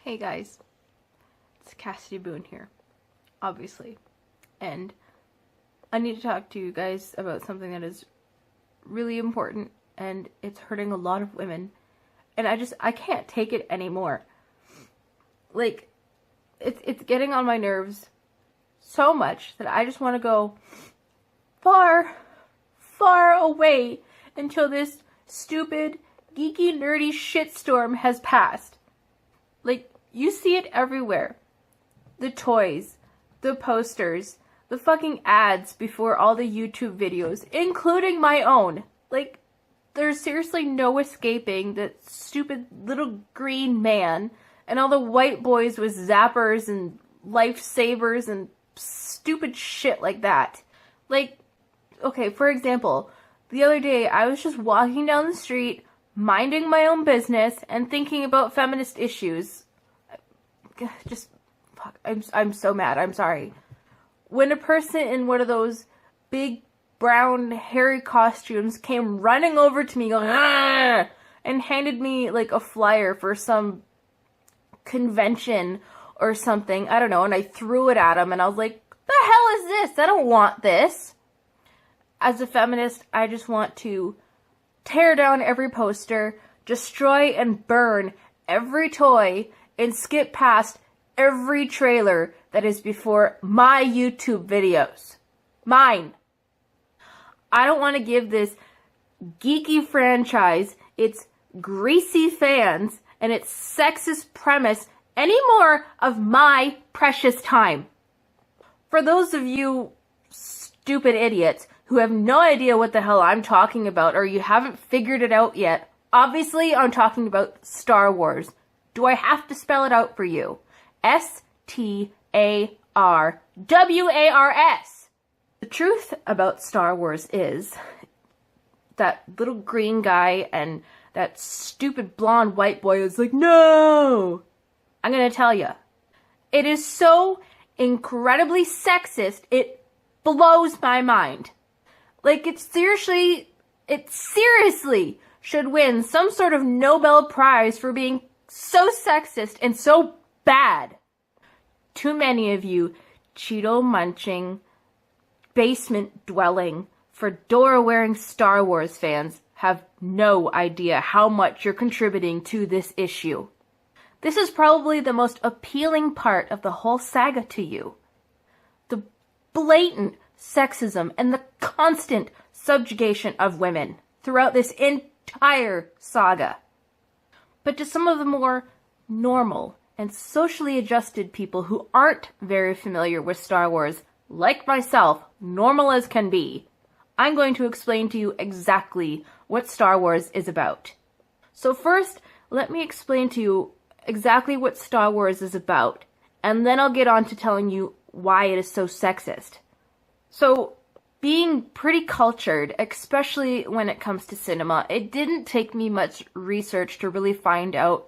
Hey guys, it's Cassidy Boone here, obviously, and I need to talk to you guys about something that is really important, and it's hurting a lot of women, and I can't take it anymore. Like, it's getting on my nerves so much that I just want to go far, far away until this stupid, geeky, nerdy shitstorm has passed. Like, you see it everywhere. The toys, the posters, the fucking ads before all the YouTube videos, including my own. Like, there's seriously no escaping that stupid little green man and all the white boys with zappers and lifesavers and stupid shit like that. Like, okay, for example, the other day I was just walking down the street, minding my own business and thinking about feminist issues. Just, fuck, I'm so mad, I'm sorry. When a person in one of those big, brown, hairy costumes came running over to me going, "Argh!" and handed me, like, a flyer for some convention or something, I don't know, and I threw it at him, and I was like, the hell is this? I don't want this. As a feminist, I just want to tear down every poster, destroy and burn every toy, and skip past every trailer that is before my YouTube videos. Mine. I don't want to give this geeky franchise its greasy fans and its sexist premise any more of my precious time. For those of you stupid idiots who have no idea what the hell I'm talking about, or you haven't figured it out yet, obviously I'm talking about Star Wars. Do I have to spell it out for you? S-T-A-R-W-A-R-S. The truth about Star Wars is that little green guy and that stupid blonde white boy is like, no! I'm gonna tell you. It is so incredibly sexist, it blows my mind. Like, it seriously should win some sort of Nobel Prize for being so sexist and so bad. Too many of you Cheeto-munching, basement-dwelling, fedora-wearing Star Wars fans have no idea how much you're contributing to this issue. This is probably the most appealing part of the whole saga to you. The blatant sexism and the constant subjugation of women throughout this entire saga. But to some of the more normal and socially adjusted people who aren't very familiar with Star Wars, like myself, normal as can be, I'm going to explain to you exactly what Star Wars is about. So first, let me explain to you exactly what Star Wars is about, and then I'll get on to telling you why it is so sexist. So, being pretty cultured, especially when it comes to cinema, it didn't take me much research to really find out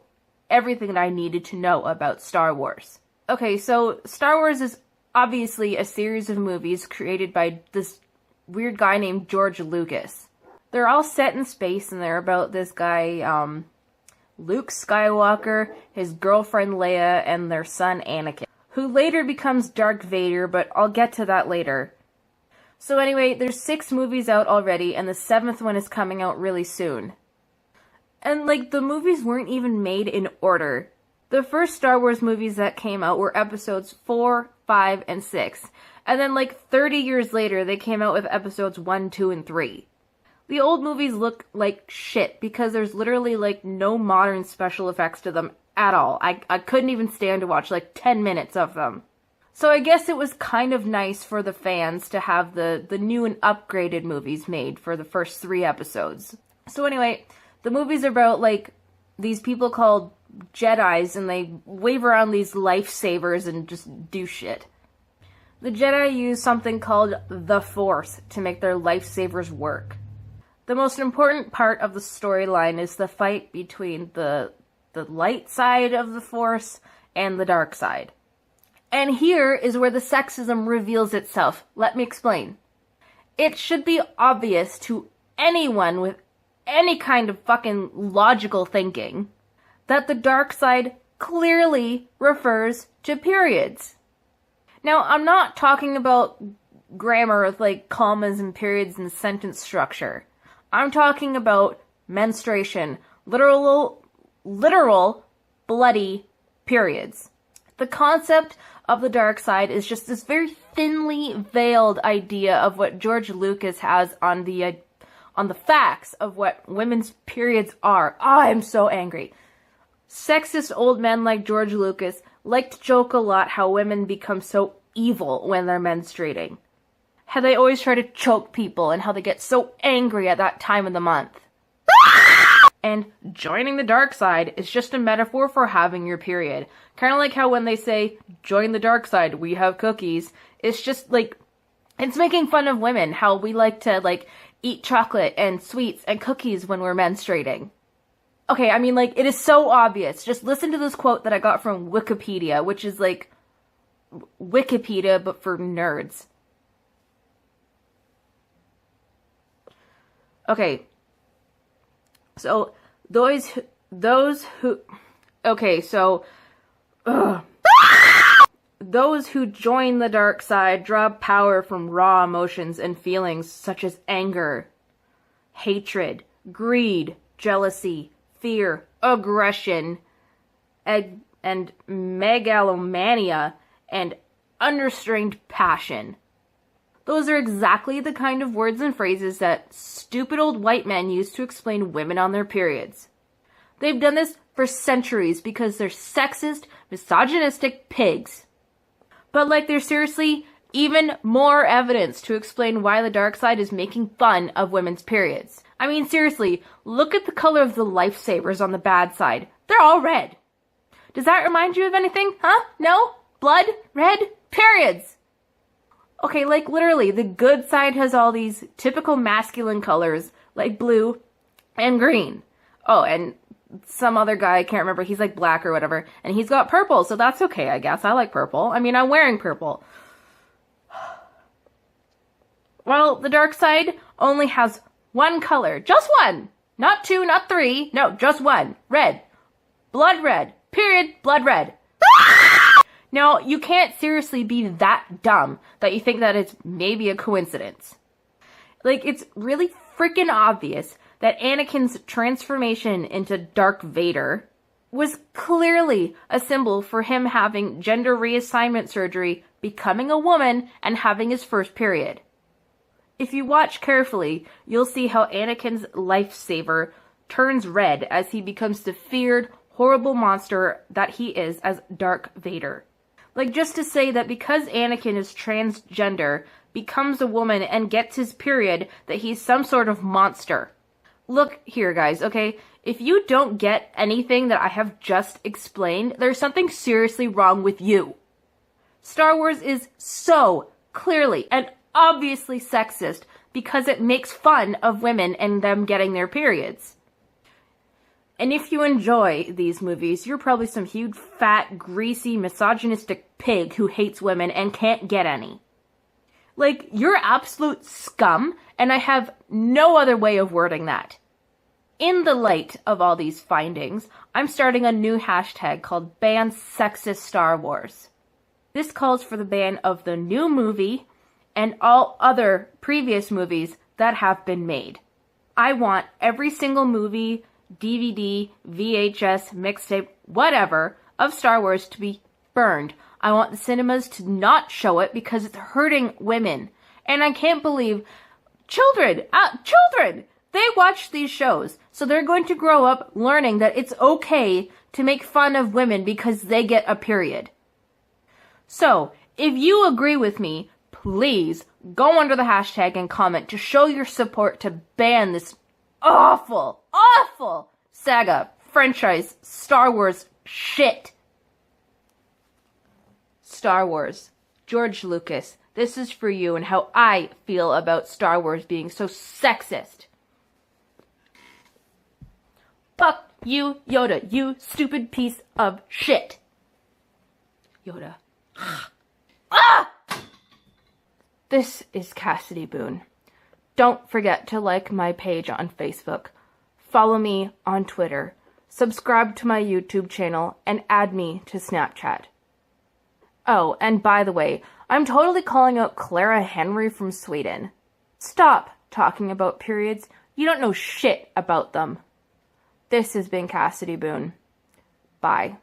everything that I needed to know about Star Wars. Okay, so Star Wars is obviously a series of movies created by this weird guy named George Lucas. They're all set in space, and they're about this guy, Luke Skywalker, his girlfriend Leia, and their son Anakin, who later becomes Darth Vader, but I'll get to that later. So anyway, there's 6 movies out already, and the 7th one is coming out really soon. And, like, the movies weren't even made in order. The first Star Wars movies that came out were episodes 4, 5, and 6. And then, like, 30 years later, they came out with episodes 1, 2, and 3. The old movies look like shit because there's literally, like, no modern special effects to them at all. I couldn't even stand to watch, like, 10 minutes of them. So I guess it was kind of nice for the fans to have the new and upgraded movies made for the first 3 episodes. So anyway, the movies are about, like, these people called Jedis, and they wave around these lifesavers and just do shit. The Jedi use something called the Force to make their lifesavers work. The most important part of the storyline is the fight between the light side of the Force and the dark side. And here is where the sexism reveals itself. Let me explain. It should be obvious to anyone with any kind of fucking logical thinking that the dark side clearly refers to periods. Now, I'm not talking about grammar with like commas and periods and sentence structure. I'm talking about menstruation, literal bloody periods. The concept of the dark side is just this very thinly veiled idea of what George Lucas has on the facts of what women's periods are. I'm so angry. Sexist old men like George Lucas like to joke a lot how women become so evil when they're menstruating. How they always try to choke people and how they get so angry at that time of the month. And joining the dark side is just a metaphor for having your period. Kind of like how when they say, join the dark side, we have cookies. It's just like, it's making fun of women, how we like to like eat chocolate and sweets and cookies when we're menstruating. Okay, I mean, like, it is so obvious. Just listen to this quote that I got from Wikipedia, which is like Wikipedia, but for nerds. Okay. So, those who join the dark side draw power from raw emotions and feelings such as anger, hatred, greed, jealousy, fear, aggression, and megalomania, and unrestrained passion. Those are exactly the kind of words and phrases that stupid old white men use to explain women on their periods. They've done this for centuries because they're sexist, misogynistic pigs. But like there's seriously even more evidence to explain why the dark side is making fun of women's periods. I mean, seriously, look at the color of the lifesavers on the bad side. They're all red. Does that remind you of anything? Huh? No? Blood? Red? Periods! Okay, like literally, the good side has all these typical masculine colors, like blue and green. Oh, and some other guy, I can't remember, he's like black or whatever, and he's got purple, so that's okay, I guess. I like purple. I mean, I'm wearing purple. Well, the dark side only has one color. Just one! Not two, not three. No, just one. Red. Blood red. Period. Blood red. Now, you can't seriously be that dumb that you think that it's maybe a coincidence. Like, it's really freaking obvious that Anakin's transformation into Darth Vader was clearly a symbol for him having gender reassignment surgery, becoming a woman, and having his first period. If you watch carefully, you'll see how Anakin's lifesaver turns red as he becomes the feared, horrible monster that he is as Darth Vader. Like, just to say that because Anakin is transgender, becomes a woman, and gets his period, that he's some sort of monster. Look here, guys, okay? If you don't get anything that I have just explained, there's something seriously wrong with you. Star Wars is so clearly and obviously sexist because it makes fun of women and them getting their periods. And if you enjoy these movies, you're probably some huge, fat, greasy, misogynistic pig who hates women and can't get any. Like, you're absolute scum, and I have no other way of wording that. In the light of all these findings, I'm starting a new hashtag called Ban Sexist Star Wars. This calls for the ban of the new movie and all other previous movies that have been made. I want every single movie, DVD, VHS, mixtape, whatever, of Star Wars to be burned. I want the cinemas to not show it because it's hurting women. And I can't believe children, they watch these shows. So they're going to grow up learning that it's okay to make fun of women because they get a period. So, if you agree with me, please go under the hashtag and comment to show your support to ban this awful saga, franchise, Star Wars shit. Star Wars. George Lucas, this is for you and how I feel about Star Wars being so sexist. Fuck you, Yoda, you stupid piece of shit. Yoda. Ah! This is Cassidy Boone. Don't forget to like my page on Facebook. Follow me on Twitter. subscribe to my YouTube channel, and add me to Snapchat. Oh, and by the way, I'm totally calling out Clara Henry from Sweden. Stop talking about periods. You don't know shit about them. This has been Cassidy Boone. Bye.